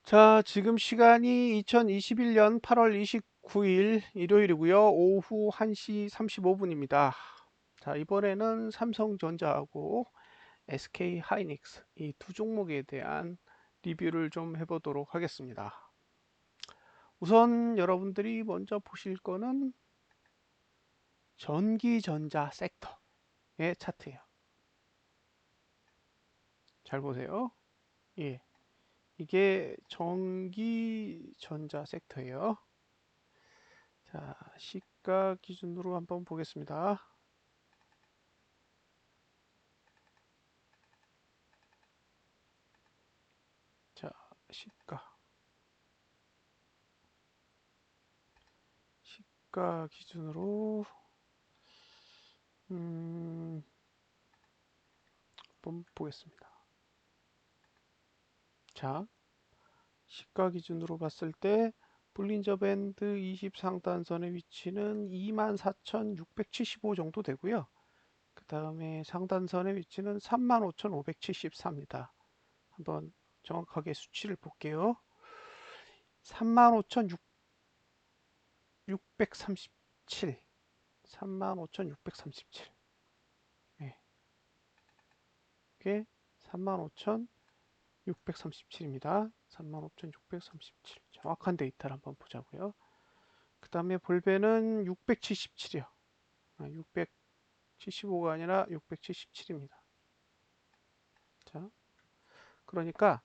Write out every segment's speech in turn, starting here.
자, 지금 시간이 2021년 8월 29일 일요일이고요. 오후 1시 35분입니다. 자, 이번에는 삼성전자하고 SK 하이닉스 이 두 종목에 대한 리뷰를 좀 해보도록 하겠습니다. 우선 여러분들이 먼저 보실 거는 전기전자 섹터의 차트예요. 잘 보세요. 예, 이게 전기전자 섹터예요. 자, 시가 기준으로 한번 보겠습니다. 자, 시가. 시가 기준으로, 음, 한번 보겠습니다. 자, 시가 기준으로 봤을 때, 볼린저 밴드 20 상단선의 위치는 24,675 정도 되고요. 그 다음에 상단선의 위치는 35,574입니다. 한번 정확하게 수치를 볼게요. 35,637. 35,637. 네, 이게 35,637입니다. 35,637. 정확한 데이터를 한번 보자고요. 그 다음에 볼베는 677이요. 675가 아니라 677입니다. 자, 그러니까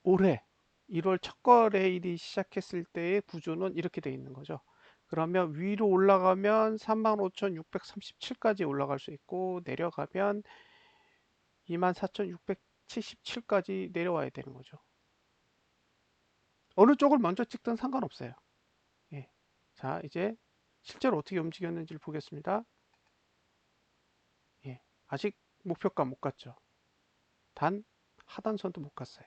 올해 1월 첫 거래일이 시작했을 때의 구조는 이렇게 되어 있는 거죠. 그러면 위로 올라가면 35,637까지 올라갈 수 있고 내려가면 24,677까지 내려와야 되는 거죠. 어느 쪽을 먼저 찍든 상관없어요. 예. 자, 이제 실제로 어떻게 움직였는지를 보겠습니다. 예. 아직 목표가 못 갔죠. 단 하단선도 못 갔어요.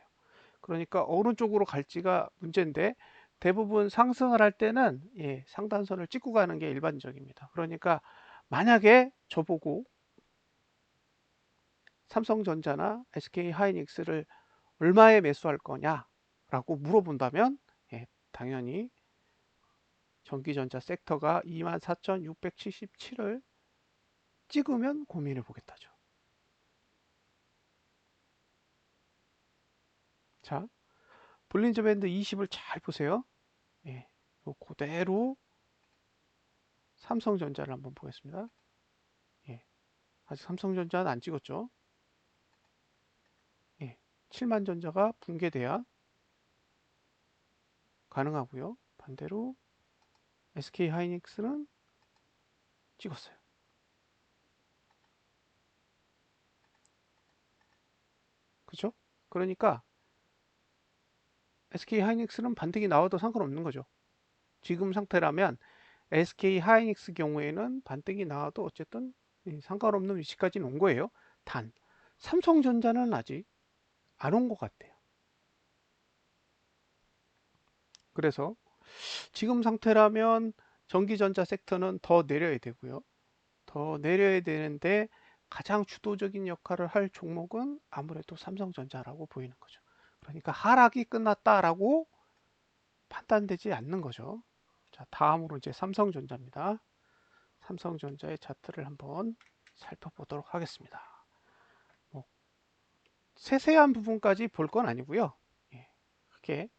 그러니까 어느 쪽으로 갈지가 문제인데 대부분 상승을 할 때는 상단선을 찍고 가는 게 일반적입니다. 그러니까 만약에 저보고 삼성전자나 SK 하이닉스를 얼마에 매수할 거냐라고 물어본다면 당연히 전기전자 섹터가 24,677을 찍으면 고민해 보겠다죠. 자, 볼린저 밴드 20을 잘 보세요. 예, 그대로 삼성전자를 한번 보겠습니다. 예, 아직 삼성전자는 안 찍었죠. 예, 7만전자가 붕괴돼야 가능하고요. 반대로 SK 하이닉스는 찍었어요. 그렇죠? 그러니까 SK 하이닉스는 반등이 나와도 상관없는 거죠. 지금 상태라면 SK 하이닉스 경우에는 반등이 나와도 어쨌든 상관없는 위치까지는 온 거예요. 단 삼성전자는 아직 안 온 것 같아요. 그래서 지금 상태라면 전기전자 섹터는 더 내려야 되고요. 더 내려야 되는데 가장 주도적인 역할을 할 종목은 아무래도 삼성전자라고 보이는 거죠. 그러니까 하락이 끝났다라고 판단되지 않는 거죠. 자, 다음으로 이제 삼성전자입니다. 삼성전자의 차트를 한번 살펴보도록 하겠습니다. 뭐 세세한 부분까지 볼 건 아니고요. 크게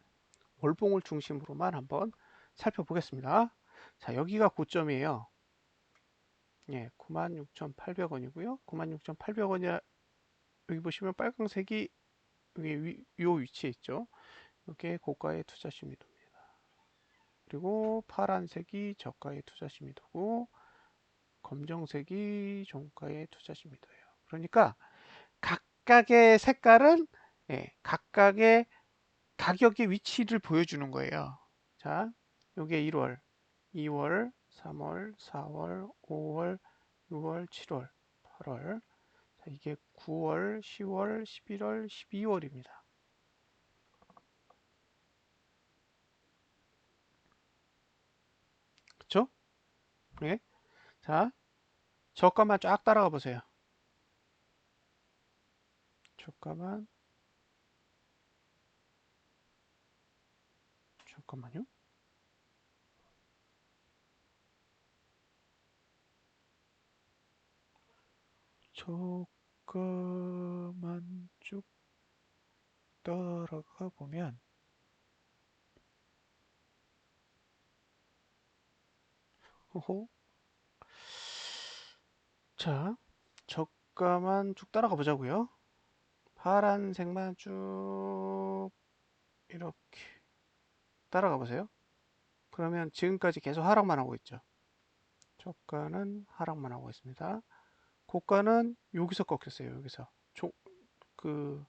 월봉을 중심으로만 한번 살펴보겠습니다. 자, 여기가 고점이에요. 96,800원이고요. 96,800원이라 여기 보시면 빨간색이 여기 요 위치에 있죠. 이게 고가의 투자 심리도입니다. 그리고 파란색이 저가의 투자 심리도고 검정색이 종가의 투자 심리도예요. 그러니까 각각의 색깔은 각각의 가격의 위치를 보여주는 거예요. 자, 요게 1월, 2월, 3월, 4월, 5월, 6월, 7월, 8월. 자, 이게 9월, 10월, 11월, 12월입니다. 그쵸? 네. 자, 저가만 쫙 따라가 보세요. 저가만 잠깐만요. 저가만 쭉 따라가 보면 호호. 자, 저가만 쭉 따라가 보자고요. 파란색만 쭉 이렇게 따라가 보세요. 그러면 지금까지 계속 하락만 하고 있죠. 저가는 하락만 하고 있습니다. 고가는 여기서 꺾였어요. 여기서 그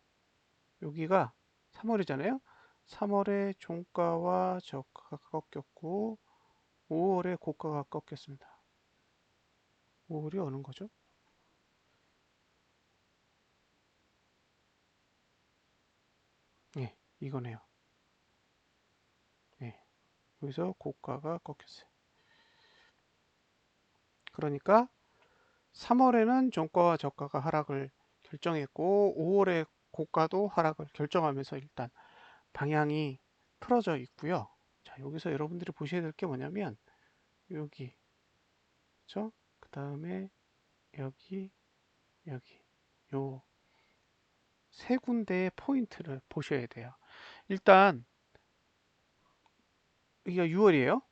여기가 3월이잖아요. 3월에 종가와 저가가 꺾였고 5월에 고가가 꺾였습니다. 5월이 어느 거죠? 예, 이거네요. 예, 여기서 고가가 꺾였어요. 그러니까 3월에는 종가와 저가가 하락을 결정했고 5월에 고가도 하락을 결정하면서 일단 방향이 틀어져 있고요. 자, 여기서 여러분들이 보셔야 될 게 뭐냐면 여기, 그렇죠? 그 다음에 여기, 여기 요 세 군데의 포인트를 보셔야 돼요. 일단 이게 6월이에요.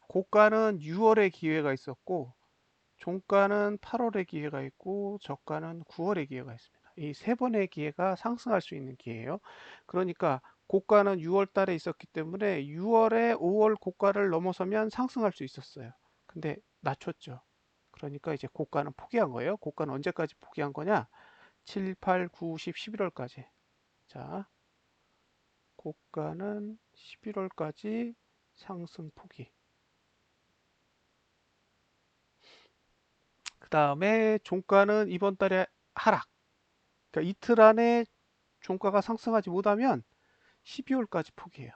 고가는 6월에 기회가 있었고 종가는 8월에 기회가 있고 저가는 9월에 기회가 있습니다. 이 세 번의 기회가 상승할 수 있는 기회예요. 그러니까 고가는 6월 달에 있었기 때문에 6월에 5월 고가를 넘어서면 상승할 수 있었어요. 근데 낮췄죠. 그러니까 이제 고가는 포기한 거예요. 고가는 언제까지 포기한 거냐? 7, 8, 9, 10, 11월까지. 자, 고가는 11월까지 상승 포기. 그 다음에 종가는 이번 달에 하락. 그러니까 이틀 안에 종가가 상승하지 못하면 12월까지 포기해요.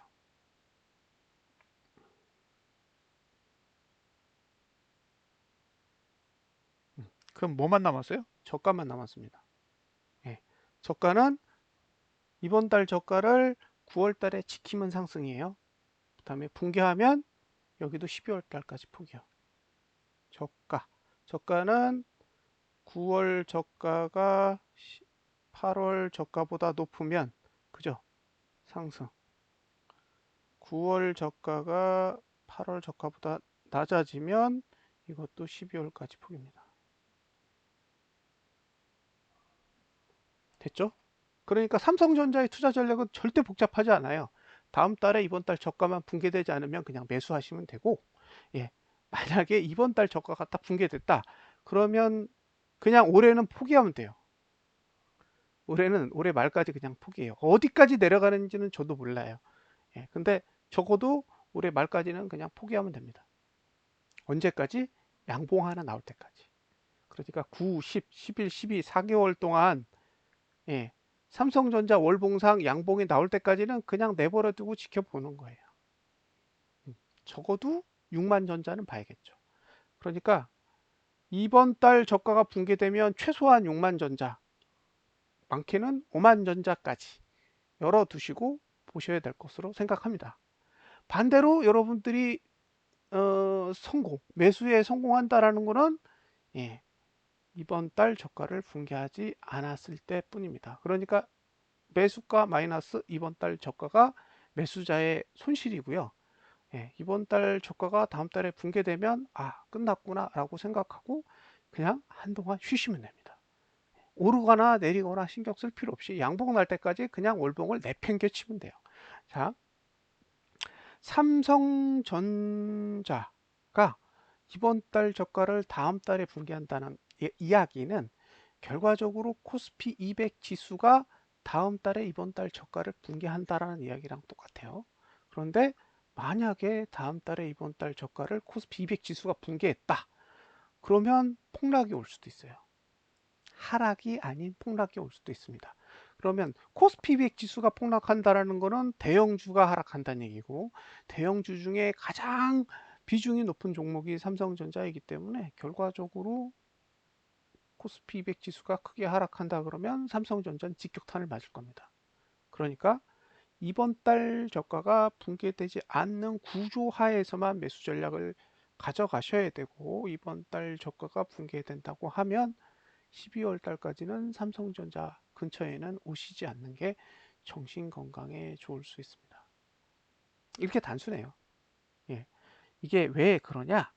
그럼 뭐만 남았어요? 저가만 남았습니다. 예. 저가는 이번 달 저가를 9월 달에 지키면 상승이에요. 그 다음에 붕괴하면 여기도 12월 달까지 포기해요. 저가. 저가는 9월 저가가 8월 저가보다 높으면, 그죠? 상승. 9월 저가가 8월 저가보다 낮아지면 이것도 12월까지 포기입니다. 됐죠? 그러니까 삼성전자의 투자 전략은 절대 복잡하지 않아요. 다음 달에 이번 달 저가만 붕괴되지 않으면 그냥 매수하시면 되고, 예, 만약에 이번 달 저가가 딱 붕괴됐다. 그러면 그냥 올해는 포기하면 돼요. 올해는 올해 말까지 그냥 포기해요. 어디까지 내려가는지는 저도 몰라요. 예, 근데 적어도 올해 말까지는 그냥 포기하면 됩니다. 언제까지? 양봉 하나 나올 때까지. 그러니까 9, 10, 11, 12, 4개월 동안, 예, 삼성전자 월봉상 양봉이 나올 때까지는 그냥 내버려 두고 지켜보는 거예요. 적어도 6만 전자는 봐야겠죠. 그러니까 이번 달 저가가 붕괴되면 최소한 6만 전자, 많게는 5만 전자까지 열어두시고 보셔야 될 것으로 생각합니다. 반대로 여러분들이 매수에 성공한다라는 것은, 예, 이번 달 저가를 붕괴하지 않았을 때뿐입니다. 그러니까 매수가 마이너스 이번 달 저가가 매수자의 손실이고요. 예, 이번 달 저가가 다음 달에 붕괴되면 끝났구나 라고 생각하고 그냥 한동안 쉬시면 됩니다. 오르거나 내리거나 신경 쓸 필요 없이 양봉 날 때까지 그냥 월봉을 내팽개치면 돼요. 자, 삼성전자가 이번 달 저가를 다음 달에 붕괴한다는 이야기는 결과적으로 코스피 200 지수가 다음 달에 이번 달 저가를 붕괴한다라는 이야기랑 똑같아요. 그런데 만약에 다음 달에 이번 달 저가를 코스피 200 지수가 붕괴했다. 그러면 폭락이 올 수도 있어요. 하락이 아닌 폭락이 올 수도 있습니다. 그러면 코스피 200 지수가 폭락한다라는 것은 대형주가 하락한다는 얘기고, 대형주 중에 가장 비중이 높은 종목이 삼성전자이기 때문에 결과적으로 코스피 200 지수가 크게 하락한다 그러면 삼성전자는 직격탄을 맞을 겁니다. 그러니까 이번 달 저가가 붕괴되지 않는 구조 하에서만 매수 전략을 가져가셔야 되고, 이번 달 저가가 붕괴된다고 하면 12월 달까지는 삼성전자 근처에는 오시지 않는 게 정신 건강에 좋을 수 있습니다. 이렇게 단순해요. 예. 이게 왜 그러냐?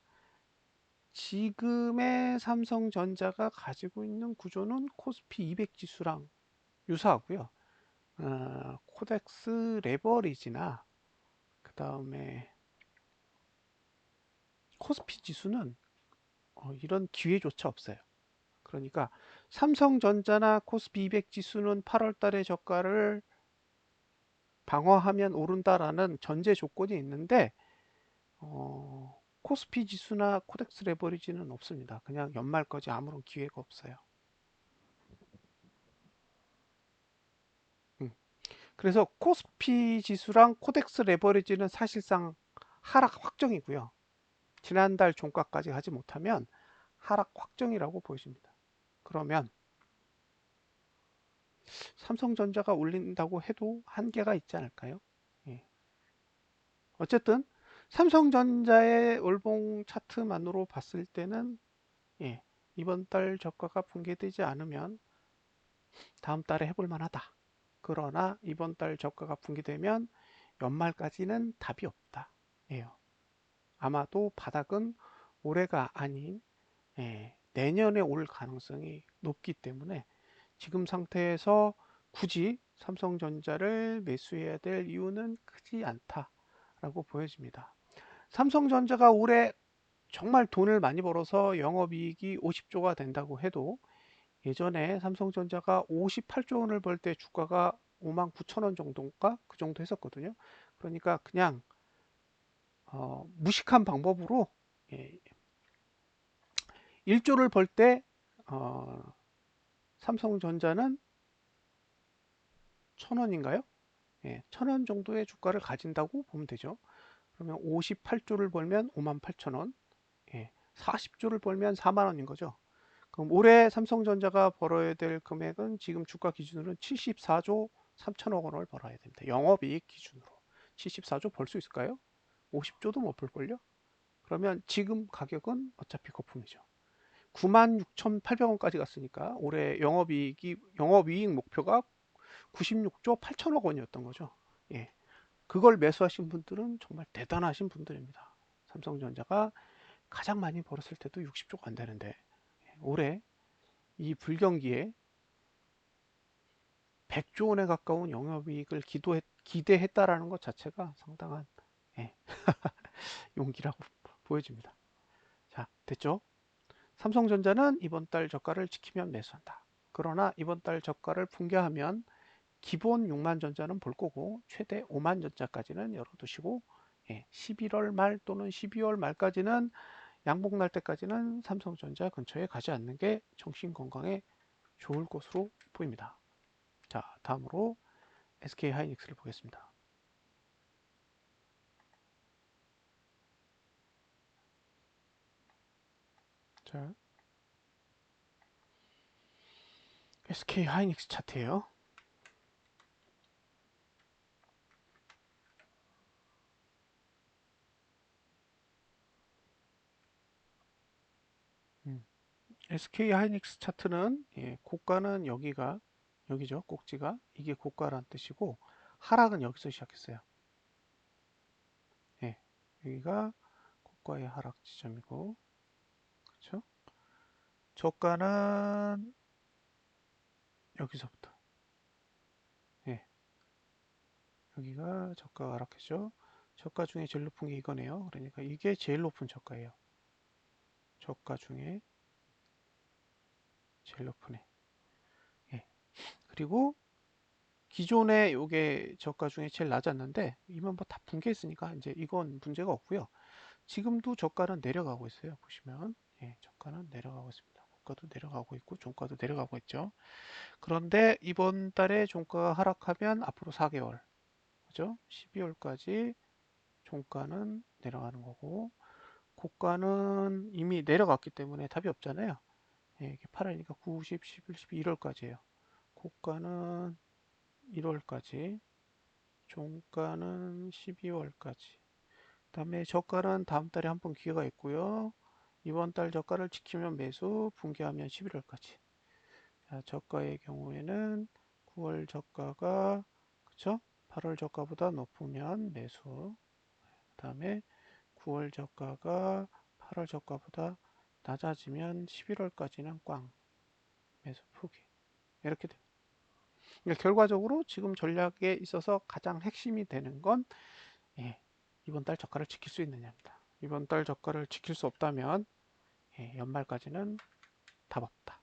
지금의 삼성전자가 가지고 있는 구조는 코스피 200 지수랑 유사하고요. 코덱스 레버리지나 그 다음에 코스피 지수는 이런 기회조차 없어요. 그러니까 삼성전자나 코스피 200 지수는 8월 달에 저가를 방어하면 오른다라는 전제 조건이 있는데, 코스피 지수나 코덱스 레버리지는 없습니다. 그냥 연말까지 아무런 기회가 없어요. 음. 그래서 코스피 지수랑 코덱스 레버리지는 사실상 하락 확정이고요. 지난달 종가까지 하지 못하면 하락 확정이라고 보여집니다. 그러면 삼성전자가 올린다고 해도 한계가 있지 않을까요? 예. 어쨌든 삼성전자의 월봉 차트만으로 봤을 때는, 예, 이번 달 저가가 붕괴되지 않으면 다음 달에 해볼 만하다. 그러나 이번 달 저가가 붕괴되면 연말까지는 답이 없다. 예요. 아마도 바닥은 올해가 아닌, 내년에 올 가능성이 높기 때문에 지금 상태에서 굳이 삼성전자를 매수해야 될 이유는 크지 않다라고 보여집니다. 삼성전자가 올해 정말 돈을 많이 벌어서 영업이익이 50조가 된다고 해도, 예전에 삼성전자가 58조 원을 벌 때 주가가 5만 9천 원 정도인가? 그 정도 했었거든요. 그러니까 그냥 무식한 방법으로, 예, 1조를 벌 때 삼성전자는 1,000원인가요? 예, 1,000원 정도의 주가를 가진다고 보면 되죠. 그러면 58조를 벌면 5만 8천 원, 예, 40조를 벌면 4만 원인 거죠. 그럼 올해 삼성전자가 벌어야 될 금액은 지금 주가 기준으로는 74조 3천억 원을 벌어야 됩니다. 영업이익 기준으로 74조 벌 수 있을까요? 50조도 못 벌걸요? 그러면 지금 가격은 어차피 거품이죠. 96,800원까지 갔으니까 올해 영업이익 목표가 96조 8천억 원이었던 거죠. 예. 그걸 매수하신 분들은 정말 대단하신 분들입니다. 삼성전자가 가장 많이 벌었을 때도 60조가 안 되는데, 올해 이 불경기에 100조 원에 가까운 영업이익을 기대했다라는 것 자체가 상당한, 예, 용기라고 보여집니다. 자, 됐죠? 삼성전자는 이번 달 저가를 지키면 매수한다. 그러나 이번 달 저가를 붕괴하면 기본 6만 전자는 볼 거고 최대 5만 전자까지는 열어두시고, 11월 말 또는 12월 말까지는, 양봉 날 때까지는 삼성전자 근처에 가지 않는 게 정신 건강에 좋을 것으로 보입니다. 자, 다음으로 SK 하이닉스를 보겠습니다. 자, SK 하이닉스 차트예요. SK 하이닉스 차트는, 고가는 여기죠. 꼭지가 이게 고가란 뜻이고, 하락은 여기서 시작했어요. 예, 여기가 고가의 하락 지점이고, 그렇죠? 저가는 여기서부터, 예, 여기가 저가가 하락했죠. 저가 중에 제일 높은 게 이거네요. 그러니까 이게 제일 높은 저가예요. 저가 중에 제일 높은 애. 예. 그리고 기존에 요게 저가 중에 제일 낮았는데, 이만 뭐 다 붕괴했으니까 이제 이건 문제가 없고요. 지금도 저가는 내려가고 있어요. 보시면, 저가는 내려가고 있습니다. 고가도 내려가고 있고 종가도 내려가고 있죠. 그런데 이번 달에 종가가 하락하면 앞으로 4개월, 그죠? 12월까지 종가는 내려가는 거고, 고가는 이미 내려갔기 때문에 답이 없잖아요. 이게 8월이니까 9, 10, 11, 12, 1월까지예요. 고가는 1월까지, 종가는 12월까지. 그다음에 저가는 다음 달에 한 번 기회가 있고요. 이번 달 저가를 지키면 매수, 붕괴하면 11월까지. 자, 저가의 경우에는 9월 저가가 그쵸? 8월 저가보다 높으면 매수. 그다음에 9월 저가가 8월 저가보다 낮아지면 11월까지는 꽝. 매수 포기. 이렇게 됩니다. 그러니까 결과적으로 지금 전략에 있어서 가장 핵심이 되는 건 예, 이번 달 저가를 지킬 수 있느냐입니다. 이번 달 저가를 지킬 수 없다면 예, 연말까지는 답 없다.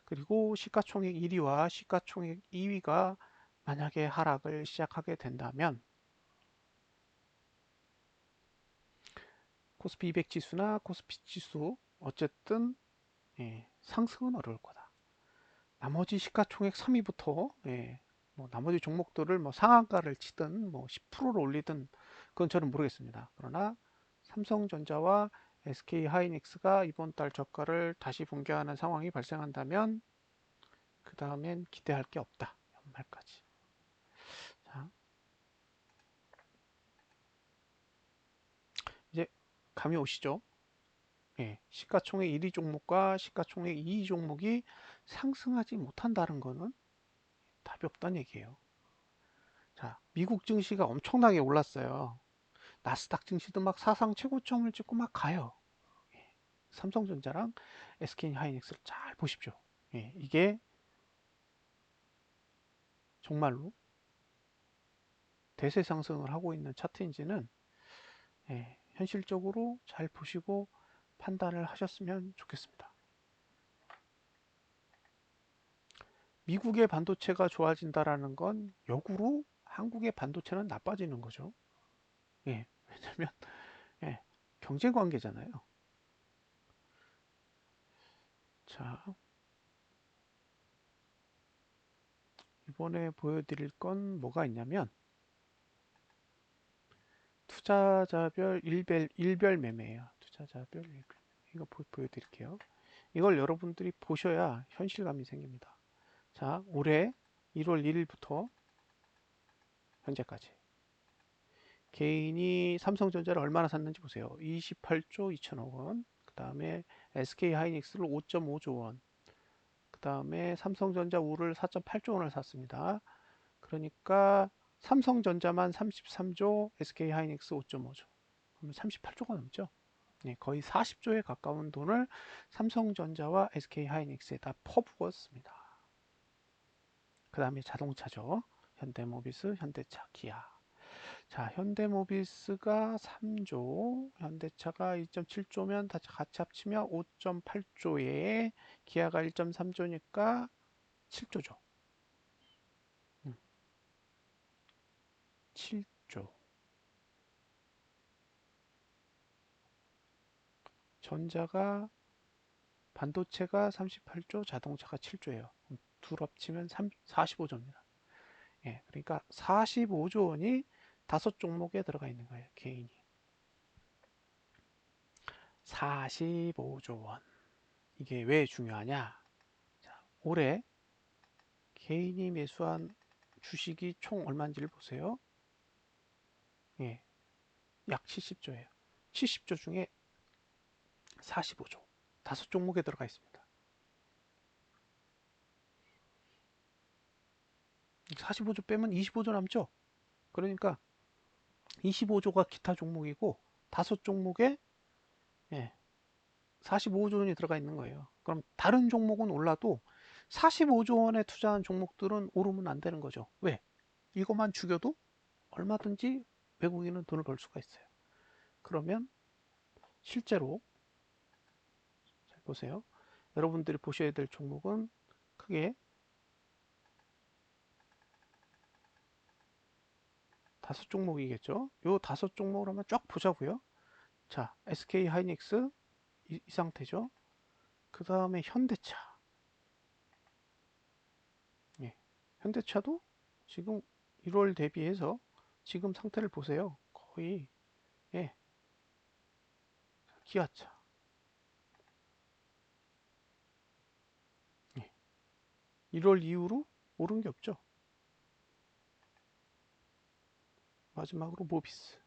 그리고 시가총액 1위와 시가총액 2위가 만약에 하락을 시작하게 된다면 코스피 200 지수나 코스피 지수 어쨌든 예, 상승은 어려울 거다. 나머지 시가총액 3위부터 예, 뭐 나머지 종목들을 뭐 상한가를 치든 뭐 10%를 올리든 그건 저는 모르겠습니다. 그러나 삼성전자와 SK하이닉스가 이번 달 저가를 다시 붕괴하는 상황이 발생한다면 그 다음엔 기대할 게 없다. 연말까지. 자, 이제 감이 오시죠? 예, 시가총액 1위 종목과 시가총액 2위 종목이 상승하지 못한다는 거는 답이 없다는 얘기예요. 자, 미국 증시가 엄청나게 올랐어요. 나스닥 증시도 막 사상 최고점을 찍고 막 가요. 예, 삼성전자랑 SK하이닉스를 잘 보십시오. 예, 이게 정말로 대세 상승을 하고 있는 차트인지는 예, 현실적으로 잘 보시고 판단을 하셨으면 좋겠습니다. 미국의 반도체가 좋아진다라는 건 역으로 한국의 반도체는 나빠지는 거죠. 예, 왜냐면 예, 경제 관계잖아요. 자, 이번에 보여드릴 건 뭐가 있냐면 투자자별 일별 매매예요. 투자자별 일별 매매. 이거 보여드릴게요. 이걸 여러분들이 보셔야 현실감이 생깁니다. 자, 올해 1월 1일부터 현재까지 개인이 삼성전자를 얼마나 샀는지 보세요. 28조 2천억 원. 그 다음에 SK하이닉스를 5.5조 원. 그 다음에 삼성전자 우를 4.8조 원을 샀습니다. 그러니까 삼성전자만 33조, SK하이닉스 5.5조. 그러면 38조가 넘죠. 네, 거의 40조에 가까운 돈을 삼성전자와 SK하이닉스에다 퍼부었습니다. 그 다음에 자동차죠. 현대모비스, 현대차, 기아. 자, 현대모비스가 3조, 현대차가 2.7조면 다 같이 합치면 5.8조에 기아가 1.3조니까 7조죠. 7조. 전자가 반도체가 38조, 자동차가 7조예요. 둘 합치면 45조입니다. 예, 그러니까 45조 원이 다섯 종목에 들어가 있는 거예요. 개인이. 45조 원. 이게 왜 중요하냐? 자, 올해 개인이 매수한 주식이 총 얼마인지를 보세요. 예, 약 70조예요. 70조 중에 45조. 다섯 종목에 들어가 있습니다. 45조 빼면 25조 남죠? 그러니까 25조가 기타 종목이고 다섯 종목에 예, 45조 원이 들어가 있는 거예요. 그럼 다른 종목은 올라도 45조 원에 투자한 종목들은 오르면 안 되는 거죠. 왜? 이것만 죽여도 얼마든지 외국인은 돈을 벌 수가 있어요. 그러면 실제로 잘 보세요. 여러분들이 보셔야 될 종목은 크게 다섯 종목이겠죠. 요 다섯 종목을 한번 쫙 보자고요. 자, SK 하이닉스 이 상태죠. 그 다음에 현대차. 예, 현대차도 지금 1월 대비해서 지금 상태를 보세요. 거의 예, 기아차. 예, 1월 이후로 오른 게 없죠. 마지막으로 모비스.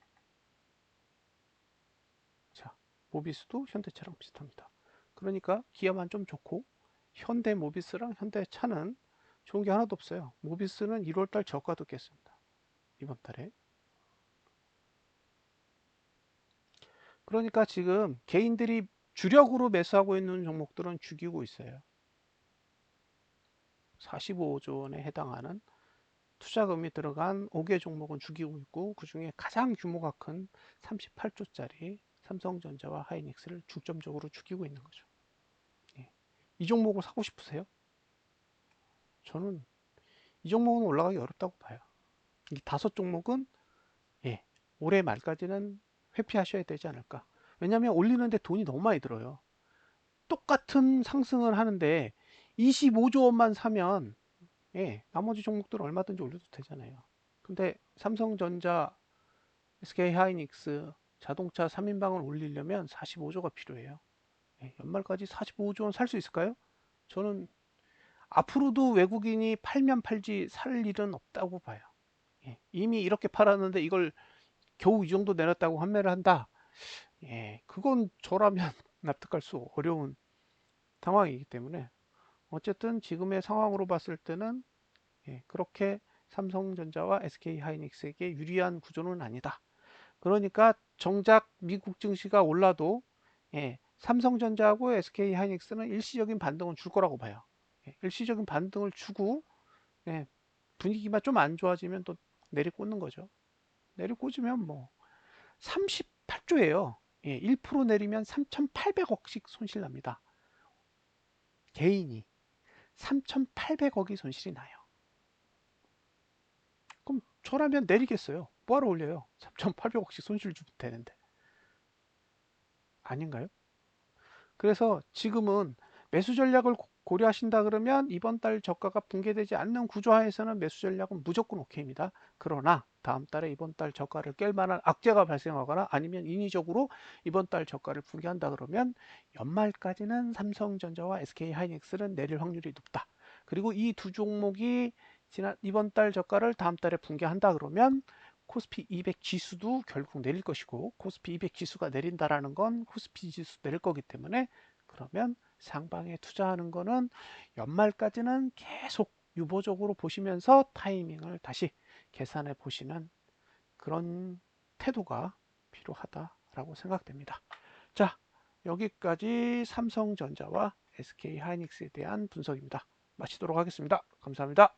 자, 모비스도 현대차랑 비슷합니다. 그러니까 기아만 좀 좋고 현대 모비스랑 현대차는 좋은 게 하나도 없어요. 모비스는 1월달 저가도 깼습니다. 이번 달에. 그러니까 지금 개인들이 주력으로 매수하고 있는 종목들은 죽이고 있어요. 45조 원에 해당하는 투자금이 들어간 5개 종목은 죽이고 있고, 그 중에 가장 규모가 큰 38조짜리 삼성전자와 하이닉스를 중점적으로 죽이고 있는 거죠. 예. 이 종목을 사고 싶으세요? 저는 이 종목은 올라가기 어렵다고 봐요. 이 5종목은 예, 올해 말까지는 회피하셔야 되지 않을까. 왜냐하면 올리는데 돈이 너무 많이 들어요. 똑같은 상승을 하는데 25조 원만 사면 예, 나머지 종목들 얼마든지 올려도 되잖아요. 근데 삼성전자, SK하이닉스, 자동차 3인방을 올리려면 45조가 필요해요. 예, 연말까지 45조 원 살 수 있을까요? 저는 앞으로도 외국인이 팔면 팔지 살 일은 없다고 봐요. 예, 이미 이렇게 팔았는데 이걸 겨우 이 정도 내렸다고 판매를 한다. 예, 그건 저라면 납득할 수 어려운 상황이기 때문에 어쨌든 지금의 상황으로 봤을 때는 예, 그렇게 삼성전자와 SK하이닉스에게 유리한 구조는 아니다. 그러니까 정작 미국 증시가 올라도 예, 삼성전자하고 SK하이닉스는 일시적인 반등을 줄 거라고 봐요. 예, 일시적인 반등을 주고 예, 분위기만 좀 안 좋아지면 또 내리꽂는 거죠. 내리꽂으면 뭐 38조예요. 예, 1% 내리면 3,800억씩 손실 납니다. 개인이 3,800억이 손실이 나요. 그럼 저라면 내리겠어요. 뭐하러 올려요? 3,800억씩 손실 주면 되는데. 아닌가요? 그래서 지금은 매수 전략을 고려하신다 그러면 이번 달 저가가 붕괴되지 않는 구조하에서는 매수 전략은 무조건 오케이입니다. 그러나 다음 달에 이번 달 저가를 깰 만한 악재가 발생하거나 아니면 인위적으로 이번 달 저가를 붕괴한다 그러면 연말까지는 삼성전자와 SK하이닉스는 내릴 확률이 높다. 그리고 이 두 종목이 이번 달 저가를 다음 달에 붕괴한다 그러면 코스피 200 지수도 결국 내릴 것이고, 코스피 200 지수가 내린다라는 건 코스피 지수 내릴 거기 때문에, 그러면 상방에 투자하는 거는 연말까지는 계속 유보적으로 보시면서 타이밍을 다시 계산해 보시는 그런 태도가 필요하다라고 생각됩니다. 자, 여기까지 삼성전자와 SK하이닉스에 대한 분석입니다. 마치도록 하겠습니다. 감사합니다.